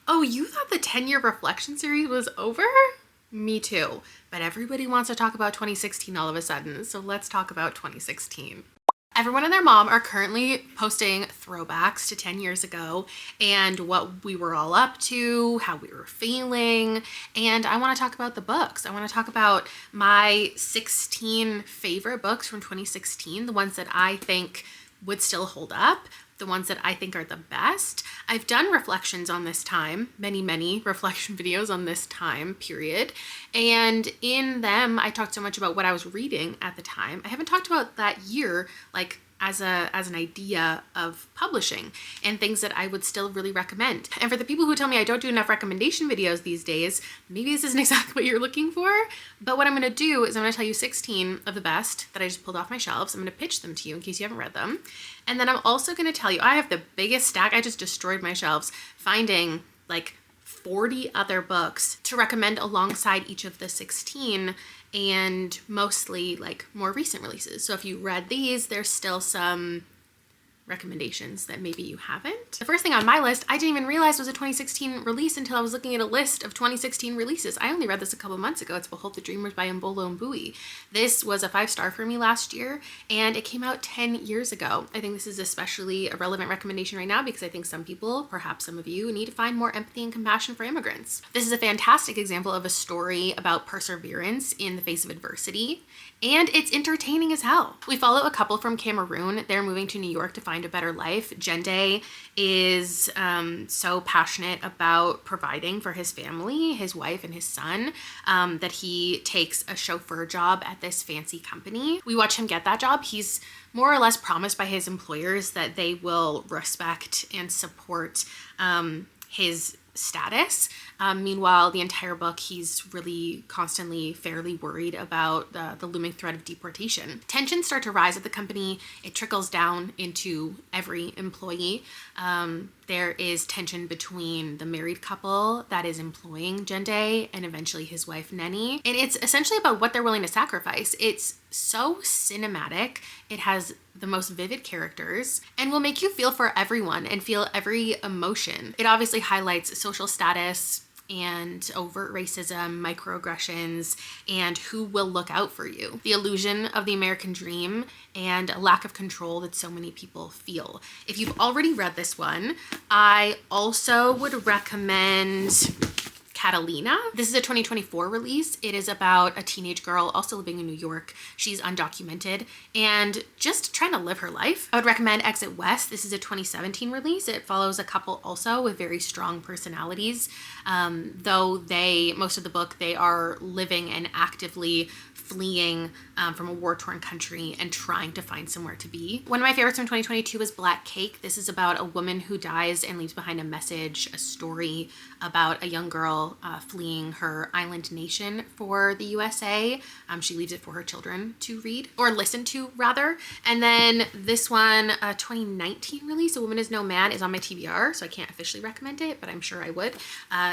Oh, you thought the 10-year reflection series was over? Me too. But everybody wants to talk about 2016 all of a sudden, so let's talk about 2016. Everyone and their mom are currently posting throwbacks to 10 years ago and what we were all up to, how we were feeling, and I want to talk about the books. I want to talk about my 16 favorite books from 2016, the ones that I think would still hold up, the ones that I think are the best. I've done reflections on this time, many reflection videos on this time period. And in them, I talked so much about what I was reading at the time. I haven't talked about that year, like as an idea of publishing and things that I would still really recommend. And for the people who tell me I don't do enough recommendation videos these days, maybe this isn't exactly what you're looking for, but what I'm gonna do is I'm gonna tell you 16 of the best that I just pulled off my shelves. I'm gonna pitch them to you in case you haven't read them. And then I'm also gonna tell you, I have the biggest stack. I just destroyed my shelves finding like 40 other books to recommend alongside each of the 16, and mostly like more recent releases. So if you read these, there's still some recommendations that maybe you haven't. The first thing on my list, I didn't even realize was a 2016 release until I was looking at a list of 2016 releases. I only read this a couple months ago. It's Behold the Dreamers by Mbolo Mbui. This was a 5-star for me last year, and it came out 10 years ago. I think this is especially a relevant recommendation right now because I think some people, perhaps some of you, need to find more empathy and compassion for immigrants. This is a fantastic example of a story about perseverance in the face of adversity, and it's entertaining as hell. We follow a couple from Cameroon. They're moving to New York to find a better life. Jende is so passionate about providing for his family, his wife and his son, that he takes a chauffeur job at this fancy company. We watch him get that job. He's more or less promised by his employers that they will respect and support his status. Meanwhile, the entire book, he's really constantly fairly worried about the looming threat of deportation. Tensions start to rise at the company. It trickles down into every employee. There is tension between the married couple that is employing Jende and eventually his wife Neni. And it's essentially about what they're willing to sacrifice. It's so cinematic. It has the most vivid characters and will make you feel for everyone and feel every emotion. It obviously highlights social status and overt racism, microaggressions, and who will look out for you. The illusion of the American dream and a lack of control that so many people feel. If you've already read this one, I also would recommend Catalina. This is a 2024 release. It is about a teenage girl also living in New York. She's undocumented and just trying to live her life. I would recommend Exit West. This is a 2017 release. It follows a couple also with very strong personalities. Though most of the book, they are living and actively fleeing from a war-torn country and trying to find somewhere to be. One of my favorites from 2022 is Black Cake. This is about a woman who dies and leaves behind a message, a story about a young girl fleeing her island nation for the USA. She leaves it for her children to read, or listen to rather. And then this one, a 2019 release, A Woman Is No Man, is on my TBR, so I can't officially recommend it, but I'm sure I would.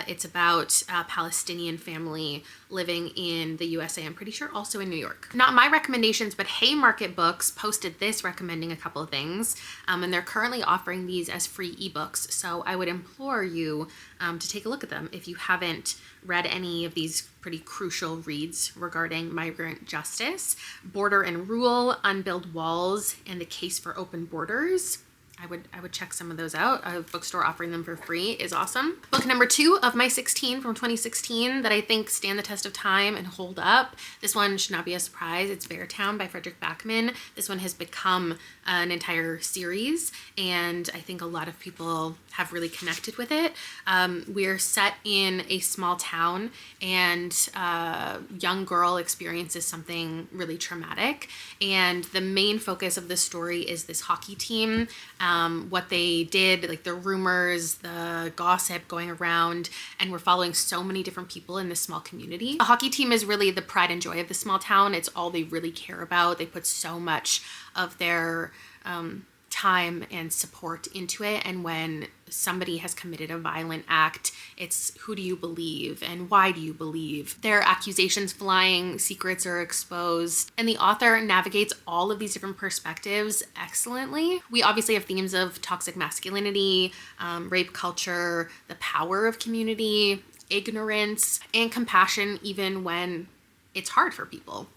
It's about a Palestinian family living in the USA, I'm pretty sure also in New York. Not my recommendations, but Haymarket Books posted this recommending a couple of things, and they're currently offering these as free ebooks, so I would implore you to take a look at them if you haven't read any of these pretty crucial reads regarding migrant justice. Border and Rule, Unbuilt Walls, and The Case for Open Borders. I would check some of those out. A bookstore offering them for free is awesome. Book number 2 of my 16 from 2016 that I think stand the test of time and hold up. This one should not be a surprise. It's Beartown by Frederick Backman. This one has become an entire series, and I think a lot of people have really connected with it. We're set in a small town, and a young girl experiences something really traumatic, and the main focus of the story is this hockey team, what they did, like the rumors, the gossip going around, and we're following so many different people in this small community. The hockey team is really the pride and joy of the small town. It's all they really care about. They put so much of their time and support into it. And when somebody has committed a violent act, it's who do you believe and why do you believe? There are accusations flying, secrets are exposed, and the author navigates all of these different perspectives excellently. We obviously have themes of toxic masculinity, rape culture, the power of community, ignorance, and compassion even when it's hard for people.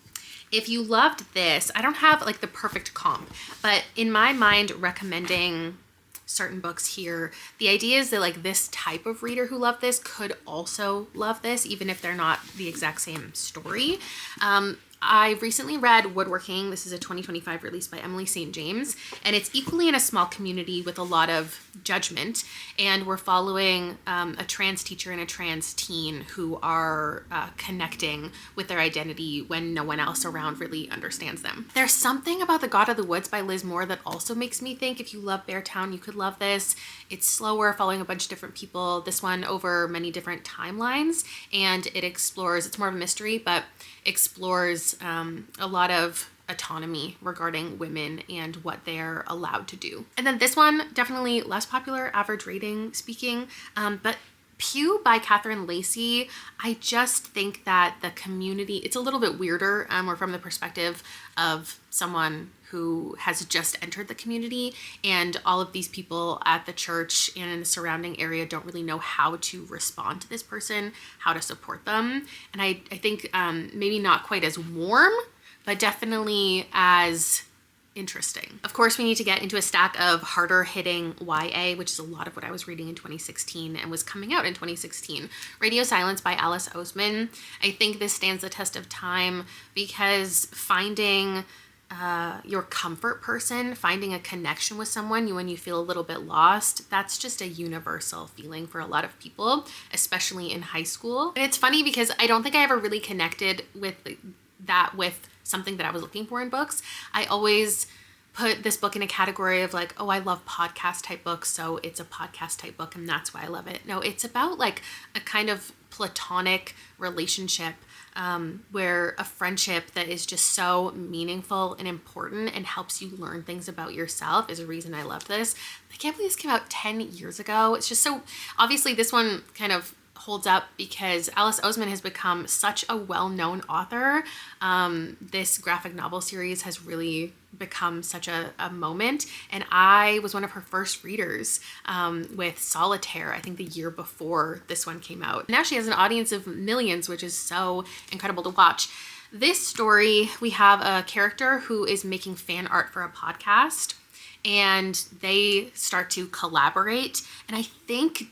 If you loved this, I don't have like the perfect comp, but in my mind, recommending certain books here, the idea is that like this type of reader who loved this could also love this, even if they're not the exact same story. I recently read Woodworking. This is a 2025 release by Emily St. James, and it's equally in a small community with a lot of judgment. And we're following a trans teacher and a trans teen who are connecting with their identity when no one else around really understands them. There's something about The God of the Woods by Liz Moore that also makes me think if you love Beartown, you could love this. It's slower, following a bunch of different people, this one over many different timelines, and it explores, it's more of a mystery, but explores a lot of autonomy regarding women and what they're allowed to do. And then this one, definitely less popular, average rating speaking, but Pew by Catherine Lacey, I just think that the community, it's a little bit weirder, or from the perspective of someone who has just entered the community, and all of these people at the church and in the surrounding area don't really know how to respond to this person, how to support them. And I think maybe not quite as warm, but definitely as interesting. Of course, we need to get into a stack of harder hitting YA, which is a lot of what I was reading in 2016 and was coming out in 2016. Radio Silence by Alice Oseman. I think this stands the test of time because finding your comfort person, finding a connection with someone when you feel a little bit lost, that's just a universal feeling for a lot of people, especially in high school. And it's funny because I don't think I ever really connected with that with something that I was looking for in books. I always put this book in a category of like, oh, I love podcast type books, so it's a podcast type book and that's why I love it. No, it's about like a kind of platonic relationship where a friendship that is just so meaningful and important and helps you learn things about yourself is a reason I love this. I can't believe this came out 10 years ago. It's just so, obviously this one kind of holds up because Alice Oseman has become such a well-known author. This graphic novel series has really become such a moment, and I was one of her first readers with Solitaire, I think the year before this one came out. Now she has an audience of millions, which is so incredible to watch. This story, we have a character who is making fan art for a podcast, and they start to collaborate, and I think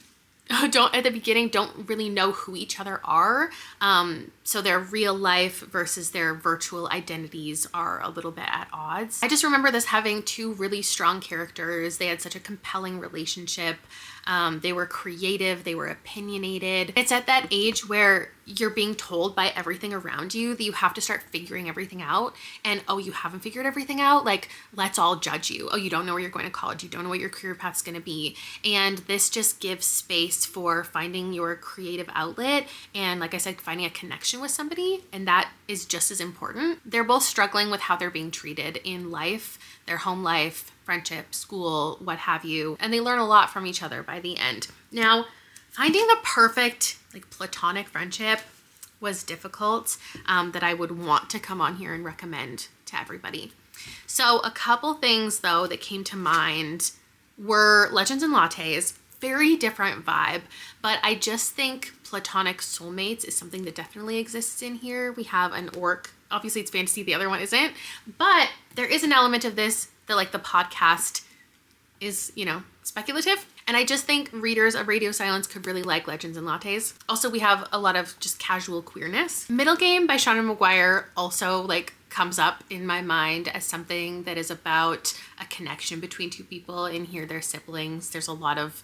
at the beginning don't really know who each other are. So their real life versus their virtual identities are a little bit at odds. I just remember this having two really strong characters. They had such a compelling relationship. They were creative, they were opinionated. It's at that age where you're being told by everything around you that you have to start figuring everything out. And oh, you haven't figured everything out? Like, let's all judge you. Oh, you don't know where you're going to college. You don't know what your career path's going to be. And this just gives space for finding your creative outlet. And like I said, finding a connection with somebody. And that is just as important. They're both struggling with how they're being treated in life, their home life, friendship, school, what have you. And they learn a lot from each other by the end. Now, finding the perfect like platonic friendship was difficult, that I would want to come on here and recommend to everybody. So a couple things though that came to mind were Legends and Lattes. Very different vibe, but I just think platonic soulmates is something that definitely exists in here. We have an orc. Obviously it's fantasy, the other one isn't, but there is an element of this that like the podcast is, you know, speculative. And I just think readers of Radio Silence could really like Legends and Lattes. Also, we have a lot of just casual queerness. Middle Game by Shauna McGuire also like comes up in my mind as something that is about a connection between two people. In here, they're siblings. There's a lot of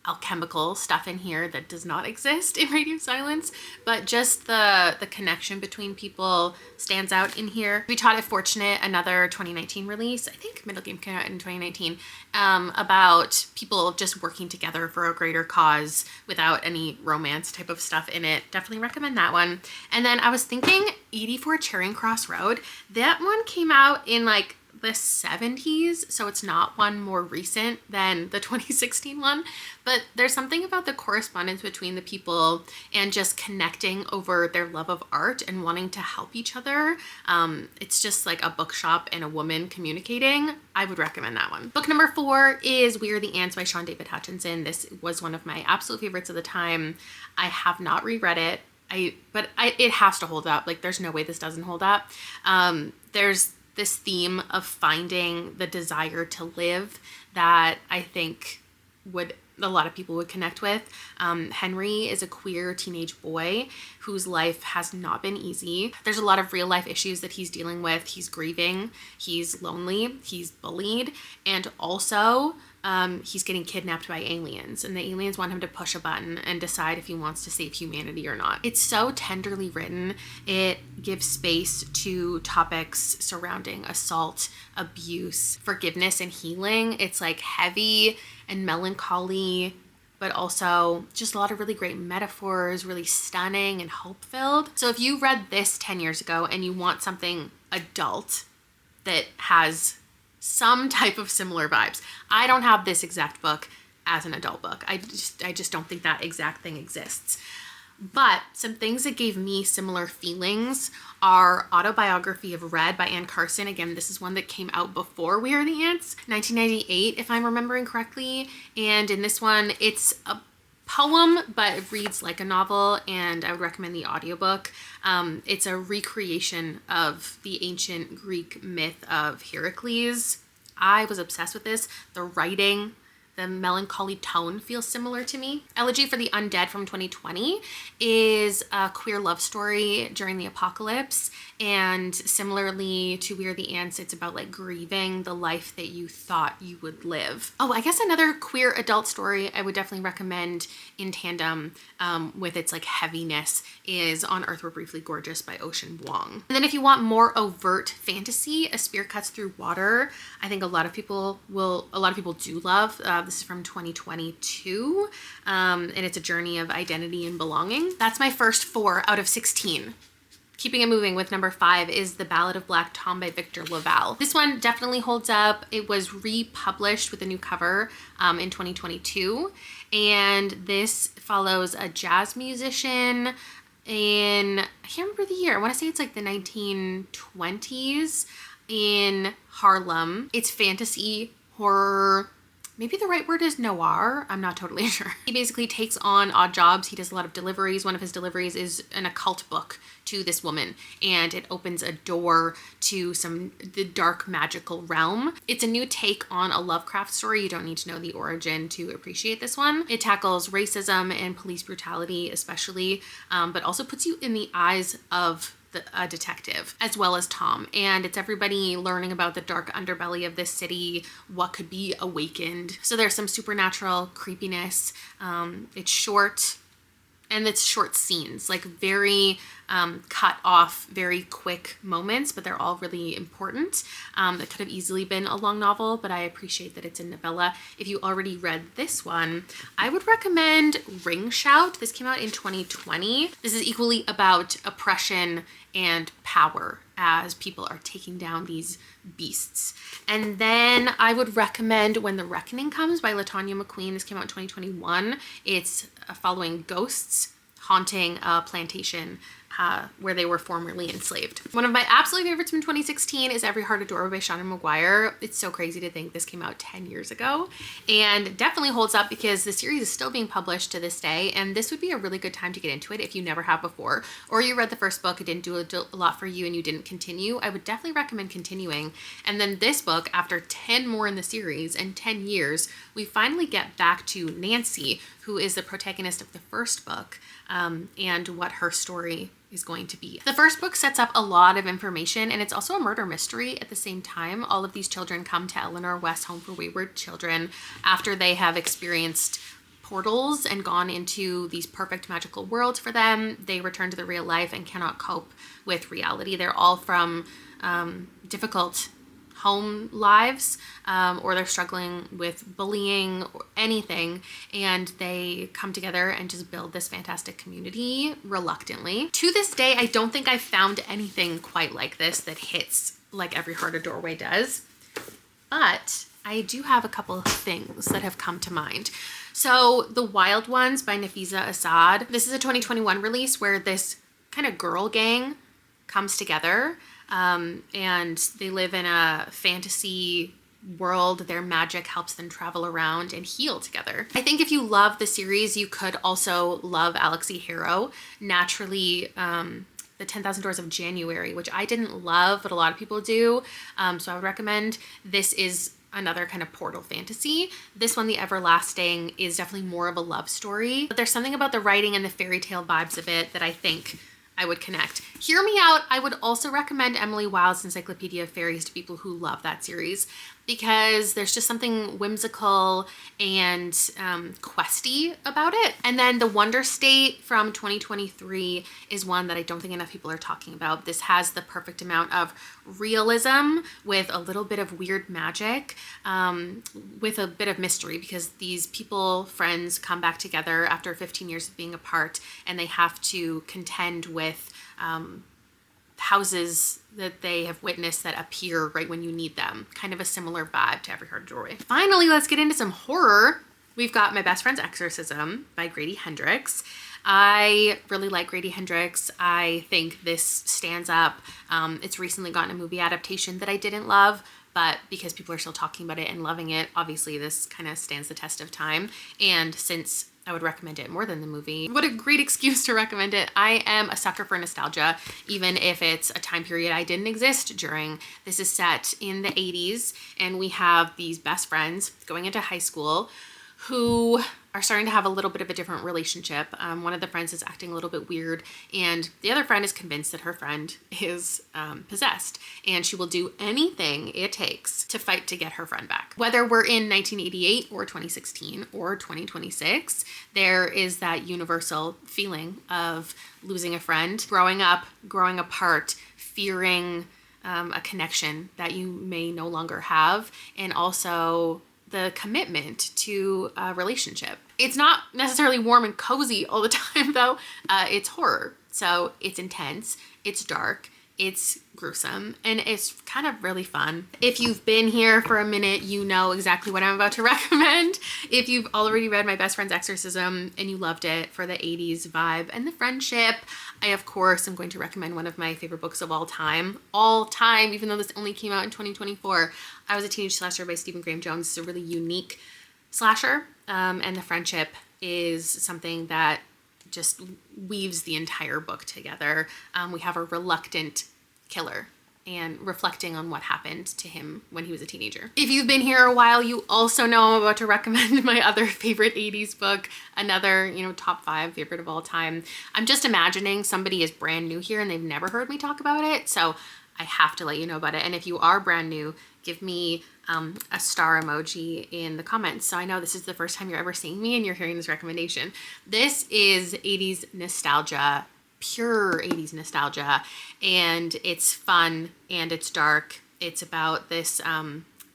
alchemical stuff in here that does not exist in Radio Silence, but just the connection between people stands out in here. We Taught It Fortunate, another 2019 release. I think Middle Game came out in 2019, about people just working together for a greater cause without any romance type of stuff in it. Definitely recommend that one. And then I was thinking 84 Charing Cross Road. That one came out in like the 70s, so it's not one more recent than the 2016 one, but there's something about the correspondence between the people and just connecting over their love of art and wanting to help each other. It's just like a bookshop and a woman communicating. I would recommend that one. Book number 4 is We Are the Ants by Sean David Hutchinson. This was one of my absolute favorites of the time. I have not reread it. It has to hold up. Like, there's no way this doesn't hold up. There's this theme of finding the desire to live that I think a lot of people would connect with. Henry is a queer teenage boy whose life has not been easy. There's a lot of real life issues that he's dealing with. He's grieving, he's lonely, he's bullied, and also he's getting kidnapped by aliens, and the aliens want him to push a button and decide if he wants to save humanity or not. It's so tenderly written. It gives space to topics surrounding assault, abuse, forgiveness, and healing. It's like heavy and melancholy, but also just a lot of really great metaphors, really stunning and hope-filled. So if you read this 10 years ago and you want something adult that has some type of similar vibes. I don't have this exact book as an adult book. I just don't think that exact thing exists. But some things that gave me similar feelings are Autobiography of Red by Anne Carson. Again, this is one that came out before We Are the Ants, 1998, if I'm remembering correctly. And in this one, it's a poem, but it reads like a novel, and I would recommend the audiobook. It's a recreation of the ancient Greek myth of Heracles. I was obsessed with this. The writing, the melancholy tone feels similar to me. Elegy for the Undead from 2020 is a queer love story during the apocalypse. And similarly to We Are the Ants, it's about like grieving the life that you thought you would live. Oh, I guess another queer adult story I would definitely recommend in tandem with its like heaviness is On Earth We're Briefly Gorgeous by Ocean Vuong. And then if you want more overt fantasy, A Spear Cuts Through Water, I think a lot of people do love. This is from 2022, and it's a journey of identity and belonging. That's my first 4 out of 16. Keeping it moving with number 5 is The Ballad of Black Tom by Victor Laval. This one definitely holds up. It was republished with a new cover in 2022, and this follows a jazz musician in, I can't remember the year, I want to say it's like the 1920s in Harlem. It's fantasy, horror, maybe the right word is noir. I'm not totally sure. He basically takes on odd jobs. He does a lot of deliveries. One of his deliveries is an occult book to this woman, and it opens a door to the dark magical realm. It's a new take on a Lovecraft story. You don't need to know the origin to appreciate this one. It tackles racism and police brutality especially, but also puts you in the eyes of a detective as well as Tom, and it's everybody learning about the dark underbelly of this city, what could be awakened. So there's some supernatural creepiness. It's short, and it's short scenes, like very cut off, very quick moments, but they're all really important. That could have easily been a long novel, but I appreciate that it's a novella. If you already read this one, I would recommend Ring Shout. This came out in 2020. This is equally about oppression and power as people are taking down these beasts. And then I would recommend When the Reckoning Comes by LaTanya McQueen. This came out in 2021. It's following ghosts haunting a plantation where they were formerly enslaved. One of my absolute favorites from 2016 is Every Heart Adorable by Shannon McGuire. It's so crazy to think this came out 10 years ago, and definitely holds up because the series is still being published to this day, and this would be a really good time to get into it if you never have before, or you read the first book, it didn't do a lot for you and you didn't continue. I would definitely recommend continuing. And then this book, after 10 more in the series and 10 years, we finally get back to Nancy, who is the protagonist of the first book, and what her story is going to be. The first book sets up a lot of information, and it's also a murder mystery at the same time. All of these children come to Eleanor West Home for Wayward Children after they have experienced portals and gone into these perfect magical worlds for them. They return to the real life and cannot cope with reality. They're all from difficult home lives, or they're struggling with bullying or anything, and they come together and just build this fantastic community reluctantly. To this day, I don't think I've found anything quite like this that hits like Every Heart a Doorway does, but I do have a couple of things that have come to mind. So The Wild Ones by Nafisa Assad. This is a 2021 release where this kind of girl gang comes together, and they live in a fantasy world. Their magic helps them travel around and heal together. I think if you love the series, you could also love Alexi Harrow. Naturally, the 10,000 Doors of January, which I didn't love, but a lot of people do. So I would recommend. This is another kind of portal fantasy. This one, The Everlasting, is definitely more of a love story, but there's something about the writing and the fairy tale vibes of it that I think I would connect. Hear Me Out, I would also recommend Emily Wilde's Encyclopedia of Fairies to people who love that series, because there's just something whimsical and questy about it. And then The Wonder State from 2023 is one that I don't think enough people are talking about. This has the perfect amount of realism with a little bit of weird magic, with a bit of mystery, because these people, friends, come back together after 15 years of being apart, and they have to contend with houses that they have witnessed that appear right when you need them. Kind of a similar vibe to Every Heart a Doorway. Finally, let's get into some horror. We've got My Best Friend's Exorcism by Grady Hendrix. I really like Grady Hendrix. I think this stands up. It's recently gotten a movie adaptation that I didn't love, but because people are still talking about it and loving it, obviously this kind of stands the test of time. And since I would recommend it more than the movie, what a great excuse to recommend it. I am a sucker for nostalgia, even if it's a time period I didn't exist during. This is set in the 80s, and we have these best friends going into high school who are starting to have a little bit of a different relationship. One of the friends is acting a little bit weird, and the other friend is convinced that her friend is possessed, and she will do anything it takes to fight to get her friend back. Whether we're in 1988 or 2016 or 2026, there is that universal feeling of losing a friend, growing up, growing apart, fearing a connection that you may no longer have, and also the commitment to a relationship. It's not necessarily warm and cozy all the time though. It's horror. So it's intense, it's dark, it's gruesome, and it's kind of really fun. If you've been here for a minute, you know exactly what I'm about to recommend. If you've already read My Best Friend's Exorcism and you loved it for the 80s vibe and the friendship, I of course am going to recommend one of my favorite books of all time, even though this only came out in 2024. I Was a Teenage Slasher by Stephen Graham Jones. It's a really unique slasher, and the friendship is something that just weaves the entire book together. We have a reluctant killer and reflecting on what happened to him when he was a teenager. If you've been here a while, you also know I'm about to recommend my other favorite 80s book, another, top 5 favorite of all time. I'm just imagining somebody is brand new here and they've never heard me talk about it, so I have to let you know about it. And if you are brand new, give me a star emoji in the comments, so I know this is the first time you're ever seeing me and you're hearing this recommendation. This is 80s nostalgia, pure 80s nostalgia, and it's fun and it's dark. It's about this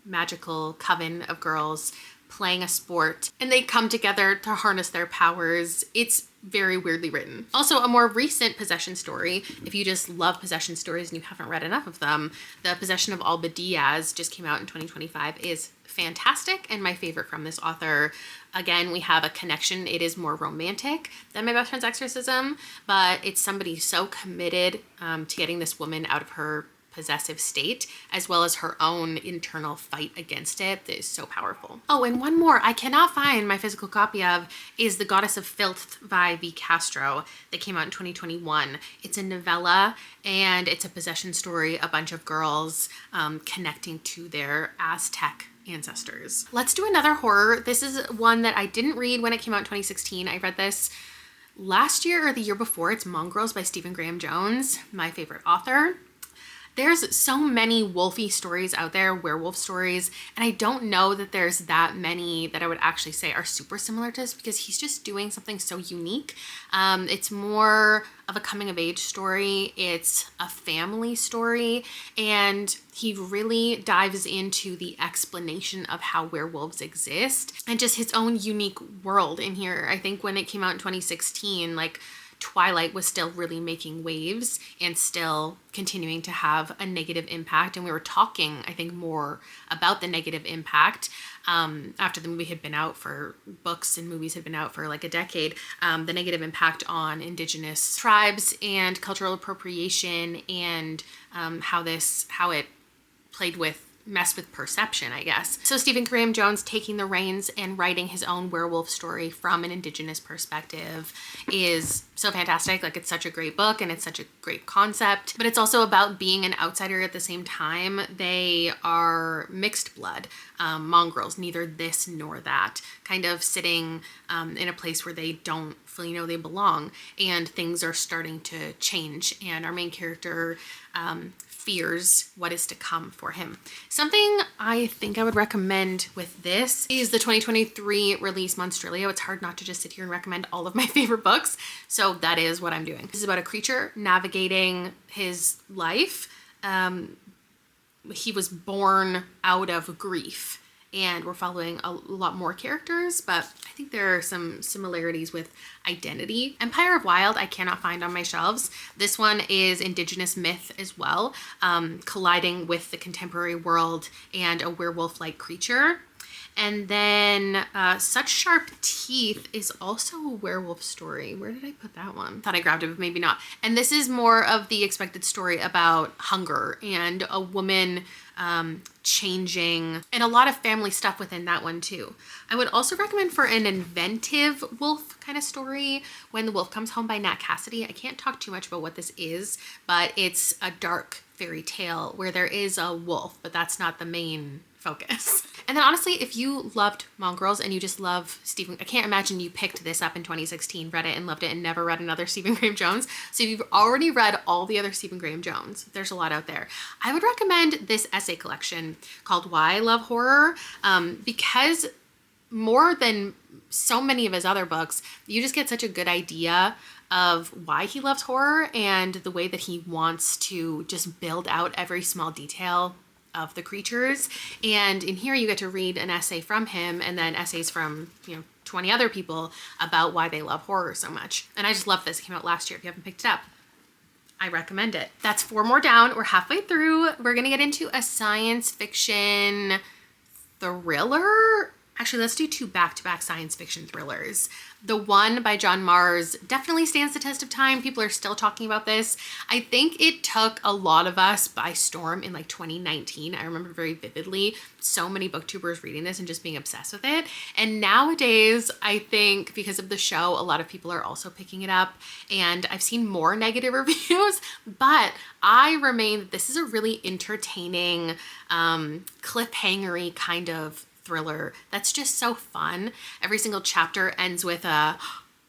magical coven of girls playing a sport, and they come together to harness their powers. It's very weirdly written. Also, a more recent possession story, if you just love possession stories and you haven't read enough of them, The Possession of Alba Diaz just came out in 2025, is fantastic and my favorite from this author. Again, we have a connection. It is more romantic than My Best Friend's Exorcism, but it's somebody so committed to getting this woman out of her possessive state, as well as her own internal fight against it, that is so powerful. Oh, and one more I cannot find my physical copy of is The Goddess of Filth by V. Castro that came out in 2021. It's a novella and it's a possession story, a bunch of girls connecting to their Aztec ancestors. Let's do another horror. This is one that I didn't read when it came out in 2016. I read this last year or the year before. It's Mongrels by Stephen Graham Jones, my favorite author. There's so many wolfy stories out there, werewolf stories, and I don't know that there's that many that I would actually say are super similar to this, because he's just doing something so unique. It's more of a coming of age story. It's a family story, and he really dives into the explanation of how werewolves exist and just his own unique world in here. I think when it came out in 2016, like, Twilight was still really making waves and still continuing to have a negative impact. And we were talking, I think, more about the negative impact after the movie had been out for books and movies had been out for like a decade, the negative impact on Indigenous tribes and cultural appropriation, and how it messed with perception, I guess. So Stephen Graham Jones taking the reins and writing his own werewolf story from an Indigenous perspective is so fantastic. Like, it's such a great book and it's such a great concept, but it's also about being an outsider at the same time. They are mixed blood, mongrels, neither this nor that, kind of sitting in a place where they don't fully know they belong, and things are starting to change, and our main character fears what is to come for him. Something I think I would recommend with this is the 2023 release Monstrilio. It's hard not to just sit here and recommend all of my favorite books, so that is what I'm doing. This is about a creature navigating his life. He was born out of grief, and we're following a lot more characters, but I think there are some similarities with identity. Empire of Wild, I cannot find on my shelves. This one is Indigenous myth as well, colliding with the contemporary world and a werewolf-like creature. And then Such Sharp Teeth is also a werewolf story. Where did I put that one? Thought I grabbed it, but maybe not. And this is more of the expected story about hunger and a woman changing, and a lot of family stuff within that one too. I would also recommend for an inventive wolf kind of story, When the Wolf Comes Home by Nat Cassidy. I can't talk too much about what this is, but it's a dark fairy tale where there is a wolf, but that's not the main focus. And then honestly, if you loved Mongrels and you just love Stephen, I can't imagine you picked this up in 2016, read it and loved it and never read another Stephen Graham Jones. So if you've already read all the other Stephen Graham Jones, there's a lot out there. I would recommend this essay collection called Why I Love Horror, because more than so many of his other books, you just get such a good idea of why he loves horror and the way that he wants to just build out every small detail of the creatures. And in here you get to read an essay from him and then essays from 20 other people about why they love horror so much. And I just love this. It came out last year. If you haven't picked it up, I recommend it. That's 4 more down. We're halfway through. We're gonna get into a science fiction thriller. Actually, let's do 2 back-to-back science fiction thrillers. The one by John Mars definitely stands the test of time. People are still talking about this. I think it took a lot of us by storm in like 2019. I remember very vividly so many booktubers reading this and just being obsessed with it. And nowadays, I think because of the show, a lot of people are also picking it up, and I've seen more negative reviews, but I remain, this is a really entertaining, cliffhangery kind of thriller that's just so fun. Every single chapter ends with a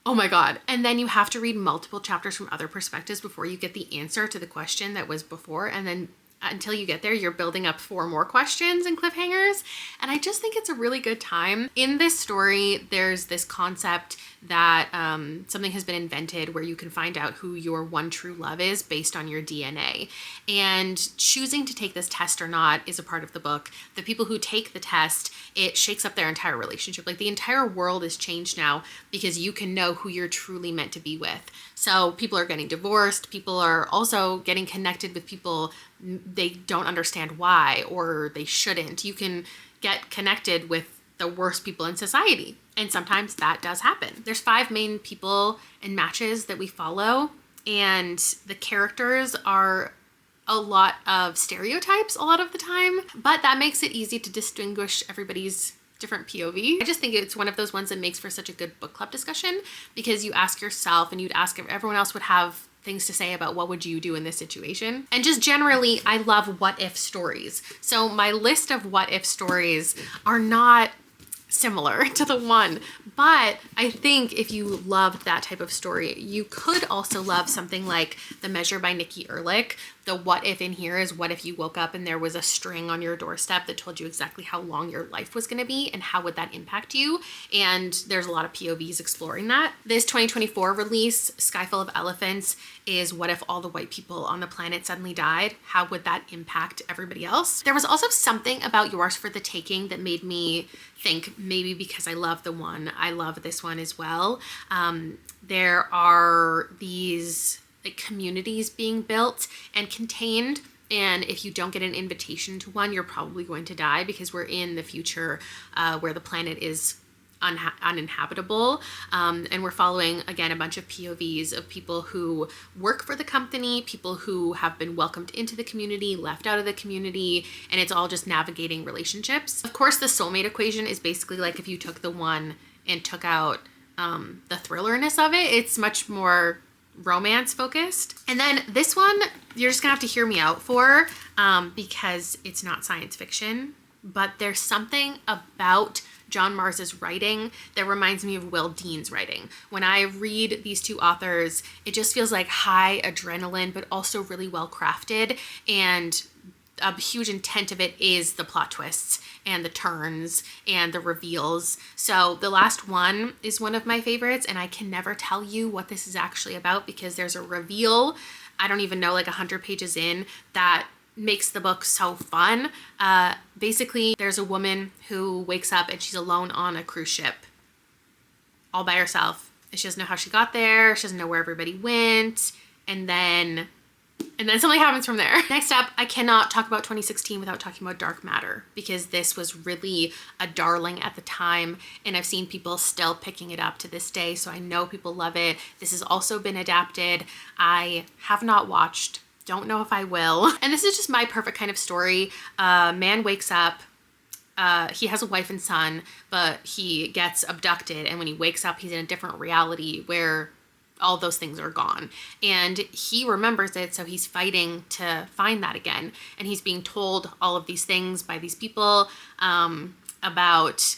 oh my god, and then you have to read multiple chapters from other perspectives before you get the answer to the question that was before, and then until you get there you're building up 4 more questions and cliffhangers, and I just think it's a really good time. In this story there's this concept that something has been invented where you can find out who your one true love is based on your DNA, and choosing to take this test or not is a part of the book. The people who take the test, it shakes up their entire relationship. Like, the entire world is changed now because you can know who you're truly meant to be with. So people are getting divorced. People are also getting connected with people they don't understand why, or they shouldn't. You can get connected with the worst people in society, and sometimes that does happen. There's 5 main people and matches that we follow, and the characters are a lot of stereotypes a lot of the time, but that makes it easy to distinguish everybody's different POV. I just think it's one of those ones that makes for such a good book club discussion, because you ask yourself and you'd ask, everyone else would have things to say about what would you do in this situation. And just generally, I love what if stories. So my list of what if stories are not similar to the one. But I think if you loved that type of story, you could also love something like The Measure by Nikki Ehrlich. The what if in here is, what if you woke up and there was a string on your doorstep that told you exactly how long your life was going to be and how would that impact you? And there's a lot of POVs exploring that. This 2024 release, Sky Full of Elephants, is what if all the white people on the planet suddenly died? How would that impact everybody else? There was also something about Yours for the Taking that made me think, maybe because I love the one, I love this one as well. There are these like communities being built and contained, and if you don't get an invitation to one, you're probably going to die, because we're in the future where the planet is uninhabitable, and we're following again a bunch of POVs of people who work for the company, people who have been welcomed into the community, left out of the community, and it's all just navigating relationships. Of course, the soulmate equation is basically like if you took the one and took out the thrillerness of it. It's much more romance focused. And then this one, you're just gonna have to hear me out for, because it's not science fiction, but there's something about John Mars's writing that reminds me of Will Dean's writing. When I read these two authors, it just feels like high adrenaline, but also really well crafted. And a huge intent of it is the plot twists and the turns and the reveals. So the last one is one of my favorites, and I can never tell you what this is actually about because there's a reveal, I don't even know, like 100 pages in, that makes the book so fun. Basically, there's a woman who wakes up and she's alone on a cruise ship all by herself. And she doesn't know how she got there. She doesn't know where everybody went. And then something happens from there. Next up, I cannot talk about 2016 without talking about Dark Matter, because this was really a darling at the time, and I've seen people still picking it up to this day, so I know people love it. This has also been adapted. I have not watched, don't know if I will. And this is just my perfect kind of story. A man wakes up, he has a wife and son, but he gets abducted, and when he wakes up, he's in a different reality where all those things are gone, and he remembers it, so he's fighting to find that again, and he's being told all of these things by these people about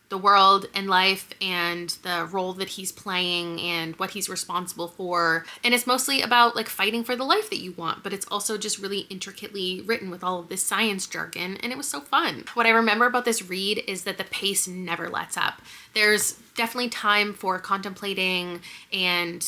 the world and life and the role that he's playing and what he's responsible for. And it's mostly about like fighting for the life that you want, but it's also just really intricately written with all of this science jargon, and it was so fun. What I remember about this read is that the pace never lets up. There's definitely time for contemplating and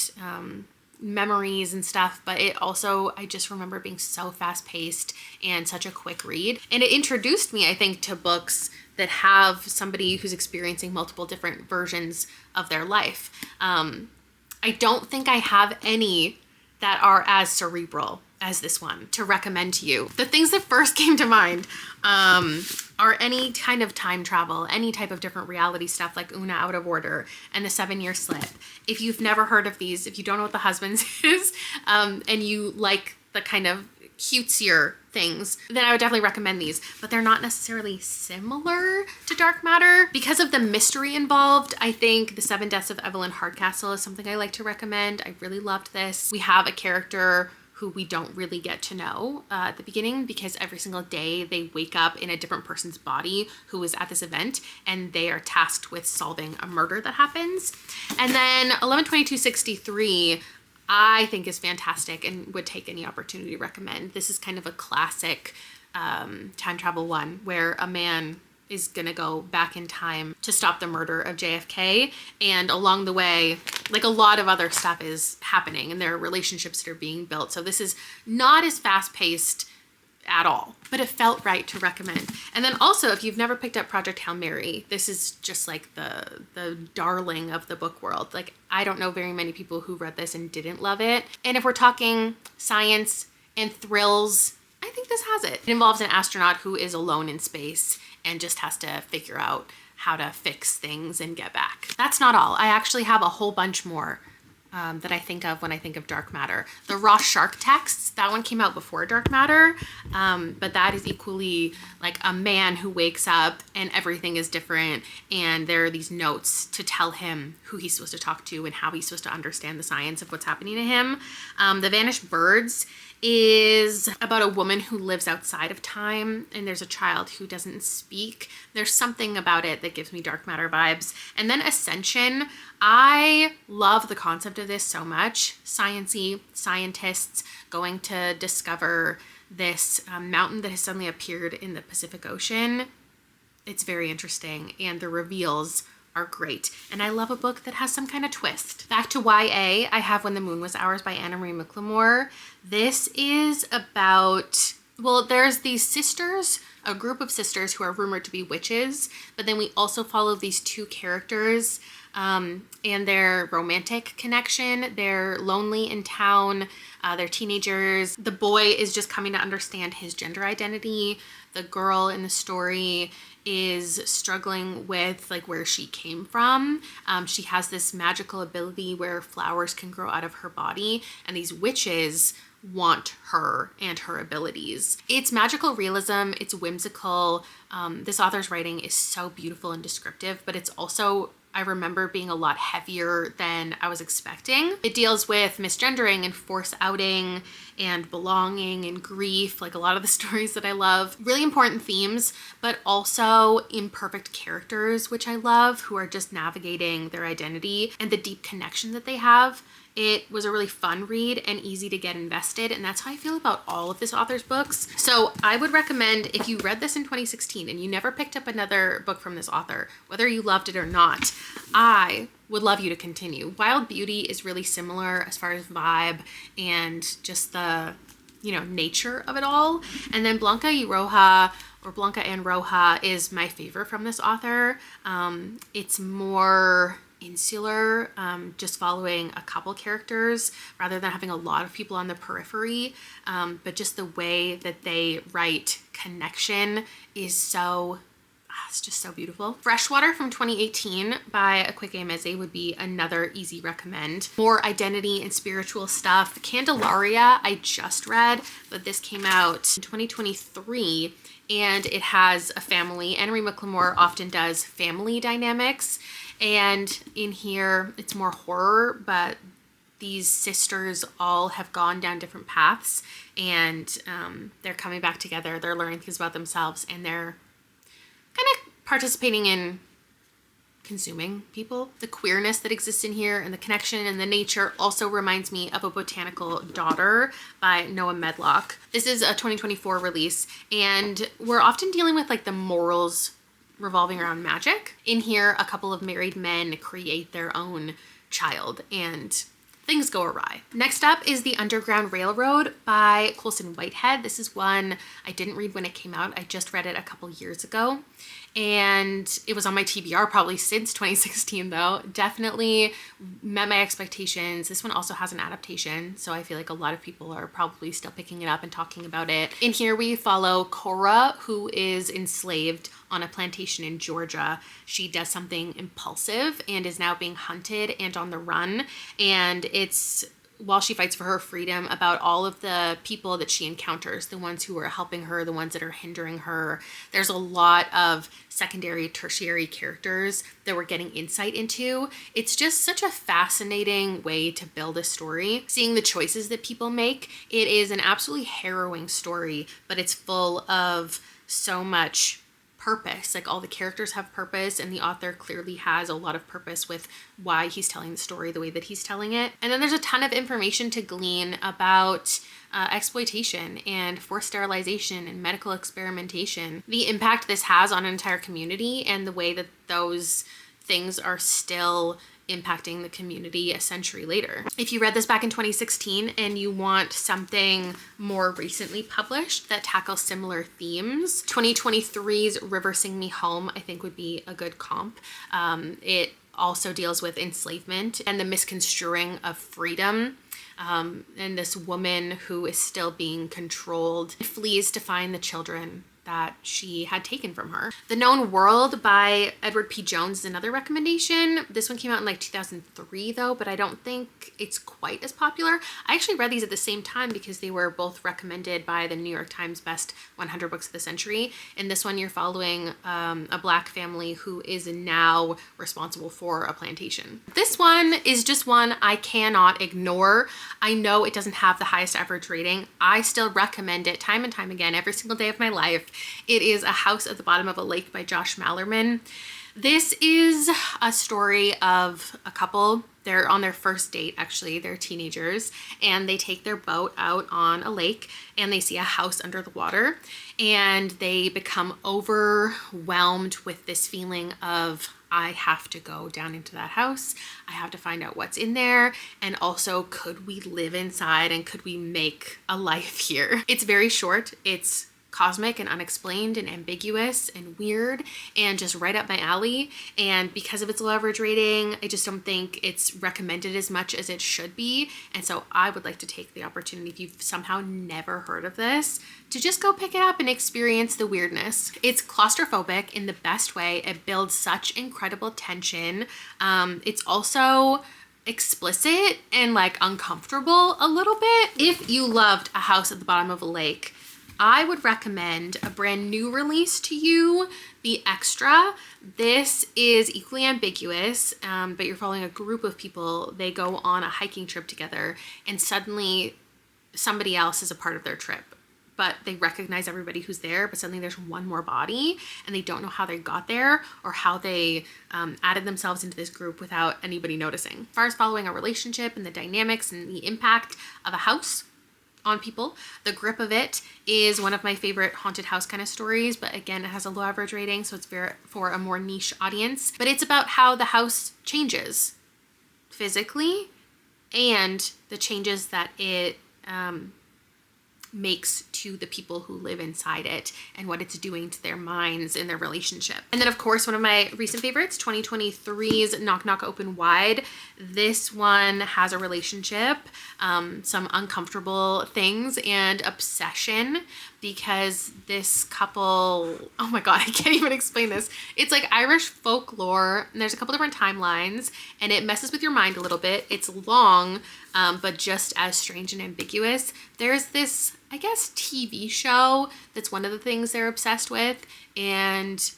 memories and stuff, but it also, I just remember being so fast paced and such a quick read. And it introduced me, I think, to books that have somebody who's experiencing multiple different versions of their life. I don't think I have any that are as cerebral as this one to recommend to you. The things that first came to mind are any kind of time travel, any type of different reality stuff like Una Out of Order and The 7-Year Slip. If you've never heard of these, if you don't know what The Husbands is, and you like the kind of cutesier things, then I would definitely recommend these, but they're not necessarily similar to Dark Matter. Because of the mystery involved, I think The 7 Deaths of Evelyn Hardcastle is something I like to recommend. I really loved this. We have a character who we don't really get to know at the beginning, because every single day they wake up in a different person's body who was at this event, and they are tasked with solving a murder that happens. And then 11/22/63 I think is fantastic and would take any opportunity to recommend. This is kind of a classic time travel one where a man is gonna go back in time to stop the murder of JFK, and along the way, like, a lot of other stuff is happening and there are relationships that are being built. So this is not as fast-paced at all, but it felt right to recommend. And then also, if you've never picked up Project Hail Mary, this is just like the darling of the book world. Like, I don't know very many people who read this and didn't love it. And if we're talking science and thrills, I think this has it. It involves an astronaut who is alone in space and just has to figure out how to fix things and get back. That's not all. I actually have a whole bunch more that I think of when I think of Dark Matter. The Ross Shark texts, that one came out before Dark Matter, but that is equally like a man who wakes up and everything is different, and there are these notes to tell him who he's supposed to talk to and how he's supposed to understand the science of what's happening to him. The Vanished Birds is about a woman who lives outside of time, and there's a child who doesn't speak. There's something about it that gives me dark matter vibes. And then Ascension, I love the concept of this so much. Science-y, scientists going to discover this mountain that has suddenly appeared in the Pacific Ocean. It's very interesting, and the reveals are great. And I love a book that has some kind of twist. Back to YA, I have When the Moon Was Ours by Anna Marie McLemore. This is about, well, there's these sisters, a group of sisters who are rumored to be witches, but then we also follow these two characters and their romantic connection. They're lonely in town, they're teenagers. The boy is just coming to understand his gender identity. The girl in the story is struggling with like where she came from. She has this magical ability where flowers can grow out of her body, and these witches want her and her abilities. It's magical realism, it's whimsical. This author's writing is so beautiful and descriptive, but it's also, I remember, being a lot heavier than I was expecting. It deals with misgendering and force outing and belonging and grief, like a lot of the stories that I love. Really important themes, but also imperfect characters, which I love, who are just navigating their identity and the deep connection that they have. It was a really fun read and easy to get invested, and that's how I feel about all of this author's books. So I would recommend, if you read this in 2016 and you never picked up another book from this author, whether you loved it or not, I would love you to continue. Wild Beauty is really similar as far as vibe and just the, nature of it all. And then Blanca and Roja is my favorite from this author. It's more insular, just following a couple characters rather than having a lot of people on the periphery, but just the way that they write connection is so, it's just so beautiful. Freshwater from 2018 by Akwaeke Emezi would be another easy recommend. More identity and spiritual stuff. Candelaria I just read, but this came out in 2023, and it has a family. Anna Marie McLemore often does family dynamics, and in here it's more horror, but these sisters all have gone down different paths, and they're coming back together. They're learning things about themselves, and they're kind of participating in consuming people. The queerness that exists in here and the connection and the nature also reminds me of A Botanical Daughter by Noah Medlock. This is a 2024 release, and we're often dealing with like the morals revolving around magic. In here, a couple of married men create their own child, and things go awry. Next up is The Underground Railroad by Colson Whitehead. This is one I didn't read when it came out. I just read it a couple years ago, and it was on my TBR probably since 2016 though. Definitely met my expectations. This one also has an adaptation, so I feel like a lot of people are probably still picking it up and talking about it. In here we follow Cora, who is enslaved on a plantation in Georgia. She does something impulsive and is now being hunted and on the run. And it's, while she fights for her freedom, about all of the people that she encounters, the ones who are helping her, the ones that are hindering her. There's a lot of secondary, tertiary characters that we're getting insight into. It's just such a fascinating way to build a story. Seeing the choices that people make. It is an absolutely harrowing story, but it's full of so much purpose. Like, all the characters have purpose, and the author clearly has a lot of purpose with why he's telling the story the way that he's telling it. And then there's a ton of information to glean about exploitation and forced sterilization and medical experimentation, the impact this has on an entire community, and the way that those things are still impacting the community a century later. If you read this back in 2016 and you want something more recently published that tackles similar themes, 2023's River Sing Me Home I think would be a good comp. It also deals with enslavement and the misconstruing of freedom. And this woman who is still being controlled flees to find the children that she had taken from her. The Known World by Edward P. Jones is another recommendation. This one came out in like 2003 though, but I don't think it's quite as popular. I actually read these at the same time because they were both recommended by the New York Times Best 100 Books of the Century. In this one, you're following a Black family who is now responsible for a plantation. This one is just one I cannot ignore. I know it doesn't have the highest average rating. I still recommend it time and time again every single day of my life. It is A House at the Bottom of a Lake by Josh Malerman. This is a story of a couple. They're on their first date, actually. They're teenagers, and they take their boat out on a lake, and they see a house under the water, and they become overwhelmed with this feeling of, I have to go down into that house. I have to find out what's in there. And also, could we live inside and could we make a life here? It's very short. It's cosmic and unexplained and ambiguous and weird and just right up my alley. And because of its low average rating, I just don't think it's recommended as much as it should be. And so I would like to take the opportunity, if you've somehow never heard of this, to just go pick it up and experience the weirdness. It's claustrophobic in the best way. It builds such incredible tension. It's also explicit and like uncomfortable a little bit. If you loved A House at the Bottom of a Lake, I would recommend a brand new release to you, The Extra. This is equally ambiguous, but you're following a group of people. They go on a hiking trip together, and suddenly somebody else is a part of their trip. But they recognize everybody who's there, but suddenly there's one more body, and they don't know how they got there or how they added themselves into this group without anybody noticing. As far as following a relationship and the dynamics and the impact of a house on people, The Grip of It is one of my favorite haunted house kind of stories, but again, it has a low average rating, so it's for a more niche audience. But it's about how the house changes physically and the changes that it makes to the people who live inside it and what it's doing to their minds and their relationship. And then of course, one of my recent favorites, 2023's Knock Knock Open Wide. This one has a relationship, some uncomfortable things and obsession, because this couple, oh my God, I can't even explain this. It's like Irish folklore, and there's a couple different timelines, and it messes with your mind a little bit. It's long, but just as strange and ambiguous. There's this, I guess, TV show that's one of the things they're obsessed with, and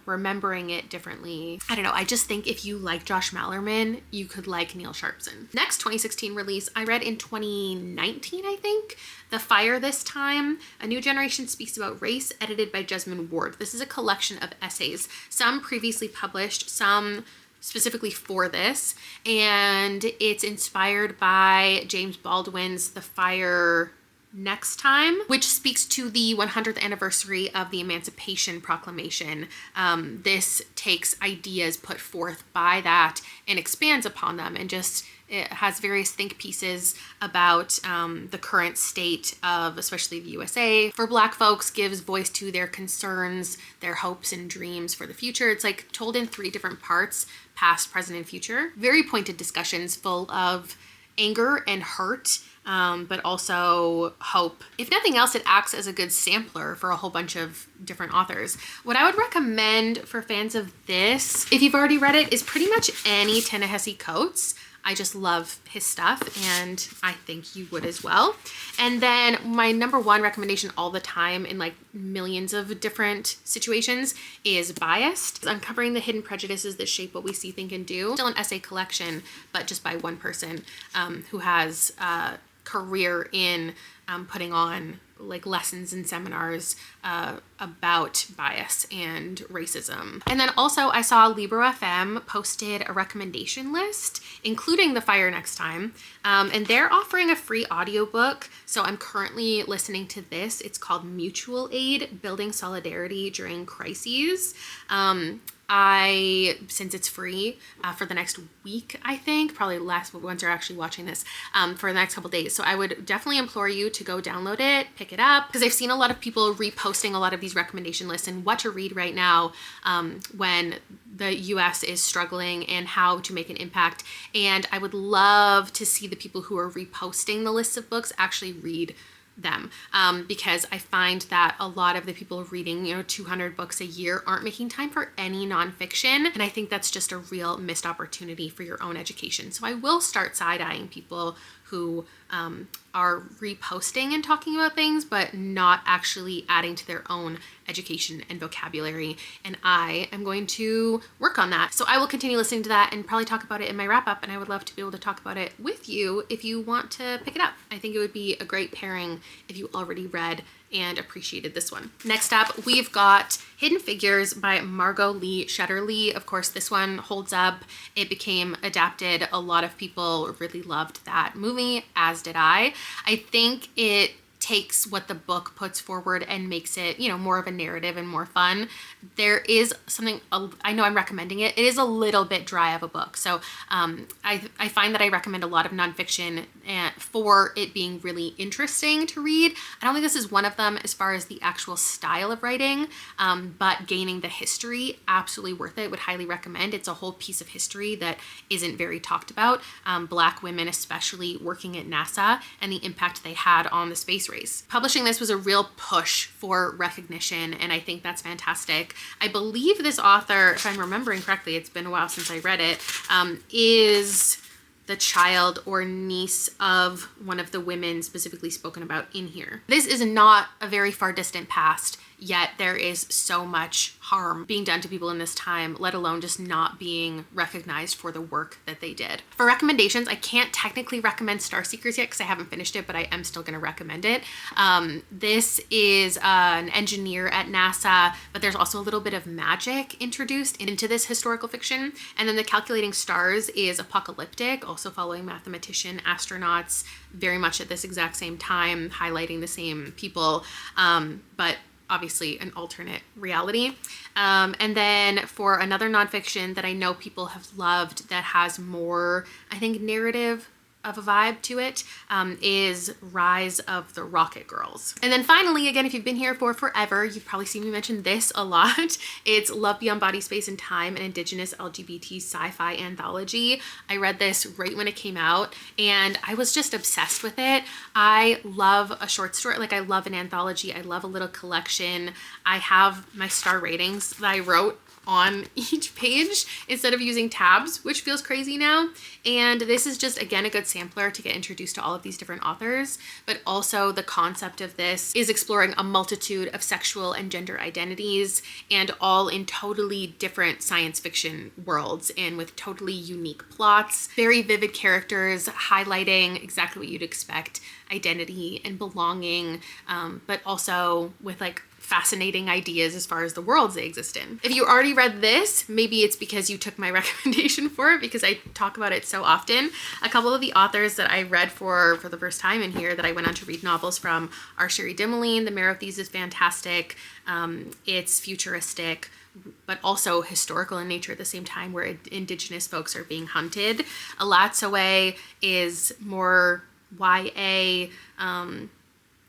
remembering it differently. I don't know, I just think if you like Josh Malerman, you could like Neil Sharpson. Next 2016 release, I read in 2019, I think, The Fire This Time, A New Generation Speaks About Race, edited by Jesmyn Ward. This is a collection of essays, some previously published, some specifically for this, and it's inspired by James Baldwin's The Fire Next Time, which speaks to the 100th anniversary of the Emancipation Proclamation. This takes ideas put forth by that and expands upon them, and just it has various think pieces about the current state of especially the USA for Black folks, gives voice to their concerns, their hopes and dreams for the future. It's like told in 3 different parts, past, present, and future. Very pointed discussions full of anger and hurt, but also hope. If nothing else, it acts as a good sampler for a whole bunch of different authors. What I would recommend for fans of this, if you've already read it, is pretty much any Ta-Nehisi Coates. I just love his stuff, and I think you would as well. And then my number one recommendation all the time in like millions of different situations is Biased, Uncovering the Hidden Prejudices That Shape What We See, Think, and Do. Still an essay collection, but just by one person who has a career in putting on like lessons and seminars about bias and racism. And then also I saw Libro FM posted a recommendation list, including The Fire Next Time, and they're offering a free audiobook. So I'm currently listening to this. It's called Mutual Aid, Building Solidarity During Crises. Since it's free for the next week, I think, probably last once you're actually watching this, for the next couple days. So I would definitely implore you to go download it, pick it up, because I've seen a lot of people reposting a lot of these recommendation lists and what to read right now when the US is struggling and how to make an impact. And I would love to see the people who are reposting the lists of books actually read them, because I find that a lot of the people reading, 200 books a year aren't making time for any nonfiction. And I think that's just a real missed opportunity for your own education. So I will start side-eyeing people who are reposting and talking about things, but not actually adding to their own education and vocabulary. And I am going to work on that. So I will continue listening to that and probably talk about it in my wrap up. And I would love to be able to talk about it with you if you want to pick it up. I think it would be a great pairing if you already read and appreciated this one. Next up, we've got Hidden Figures by Margot Lee Shetterly. Of course, this one holds up. It became adapted. A lot of people really loved that movie, as did I. I think it takes what the book puts forward and makes it, more of a narrative and more fun. There is something, I know I'm recommending it. It is a little bit dry of a book. So I find that I recommend a lot of nonfiction for it being really interesting to read. I don't think this is one of them as far as the actual style of writing, but gaining the history, absolutely worth it. Would highly recommend. It's a whole piece of history that isn't very talked about. Black women, especially working at NASA, and the impact they had on the space race. Publishing this was a real push for recognition, and I think that's fantastic. I believe this author, if I'm remembering correctly, it's been a while since I read it, is the child or niece of one of the women specifically spoken about in here. This is not a very far distant past, yet there is so much harm being done to people in this time, let alone just not being recognized for the work that they did. For recommendations, I can't technically recommend Star Seekers yet because I haven't finished it, but I am still going to recommend it. This is an engineer at NASA, but there's also a little bit of magic introduced into this historical fiction. And then The Calculating Stars is apocalyptic, also following mathematician, astronauts, very much at this exact same time, highlighting the same people, but obviously an alternate reality. And then for another nonfiction that I know people have loved that has more, I think, narrative of a vibe to it, is Rise of the Rocket Girls. And then finally, again, if you've been here for forever, you've probably seen me mention this a lot. It's Love Beyond Body, Space, and Time, an Indigenous LGBT sci-fi anthology. I read this right when it came out, and I was just obsessed with it. I love a short story. Like, I love an anthology. I love a little collection. I have my star ratings that I wrote on each page instead of using tabs, which feels crazy now. And this is just, again, a good sampler to get introduced to all of these different authors, but also the concept of this is exploring a multitude of sexual and gender identities, and all in totally different science fiction worlds and with totally unique plots, very vivid characters highlighting exactly what you'd expect, identity and belonging, but also with like fascinating ideas as far as the worlds they exist in. If you already read this, maybe it's because you took my recommendation for it, because I talk about it so often. A couple of the authors that I read for the first time in here that I went on to read novels from are Sherry Dimeline. The Mayor of Thieves is fantastic. It's futuristic, but also historical in nature at the same time, where Indigenous folks are being hunted. Alatsoe is more YA,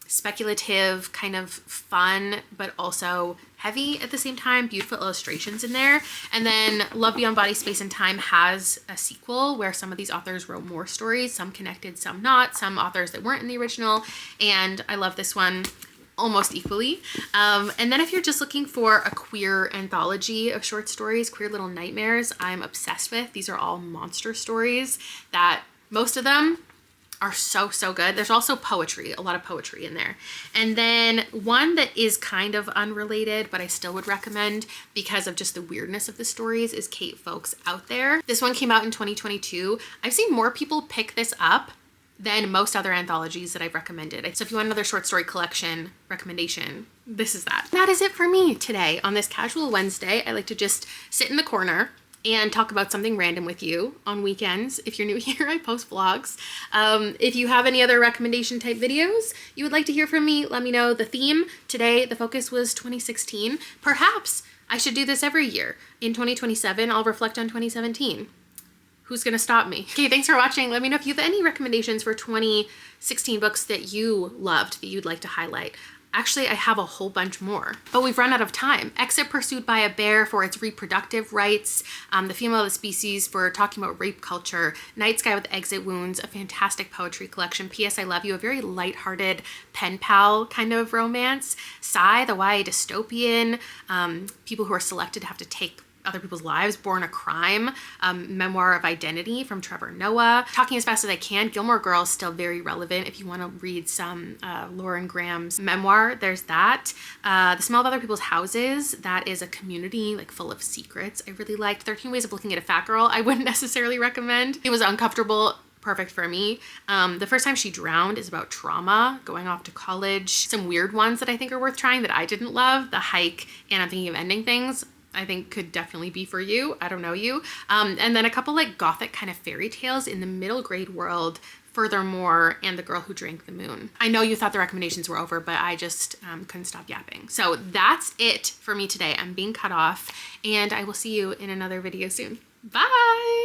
speculative, kind of fun, but also heavy at the same time. Beautiful illustrations in there. And then Love Beyond Body, Space, and Time has a sequel where some of these authors wrote more stories, some connected, some not, some authors that weren't in the original. And I love this one almost equally. And then if you're just looking for a queer anthology of short stories, Queer Little Nightmares, I'm obsessed with. These are all monster stories that most of them are so good. There's also poetry, a lot of poetry in there. And then one that is kind of unrelated, but I still would recommend because of just the weirdness of the stories, is Kate Folks Out There. This one came out in 2022. I've seen more people pick this up than most other anthologies that I've recommended. So if you want another short story collection recommendation, this is that. That is it for me today on this casual Wednesday. I like to just sit in the corner and talk about something random with you on weekends. If you're new here, I post vlogs. If you have any other recommendation type videos you would like to hear from me, let me know. The theme today, the focus was 2016. Perhaps I should do this every year. In 2027, I'll reflect on 2017. Who's gonna stop me? Okay, thanks for watching. Let me know if you have any recommendations for 2016 books that you loved that you'd like to highlight. Actually, I have a whole bunch more, but we've run out of time. Exit Pursued by a Bear for its reproductive rights, The Female of the Species for talking about rape culture, Night Sky with Exit Wounds, a fantastic poetry collection, P.S. I Love You, a very lighthearted pen pal kind of romance, Sigh, the YA dystopian, people who are selected have to take other people's lives, Born a Crime, Memoir of Identity from Trevor Noah, Talking as Fast as I Can, Gilmore Girls, still very relevant if you want to read some Lauren Graham's memoir, there's that. The Smell of Other People's Houses, that is a community like full of secrets I really liked. 13 Ways of Looking at a Fat Girl, I wouldn't necessarily recommend. It was uncomfortable, perfect for me. The First Time She Drowned is about trauma, going off to college. Some weird ones that I think are worth trying that I didn't love, The Hike and I'm Thinking of Ending Things, I think could definitely be for you. I don't know you. And then a couple like gothic kind of fairy tales in the middle grade world, Furthermore, and The Girl Who Drank the Moon. I know you thought the recommendations were over, but I just couldn't stop yapping. So that's it for me today. I'm being cut off, and I will see you in another video soon. Bye!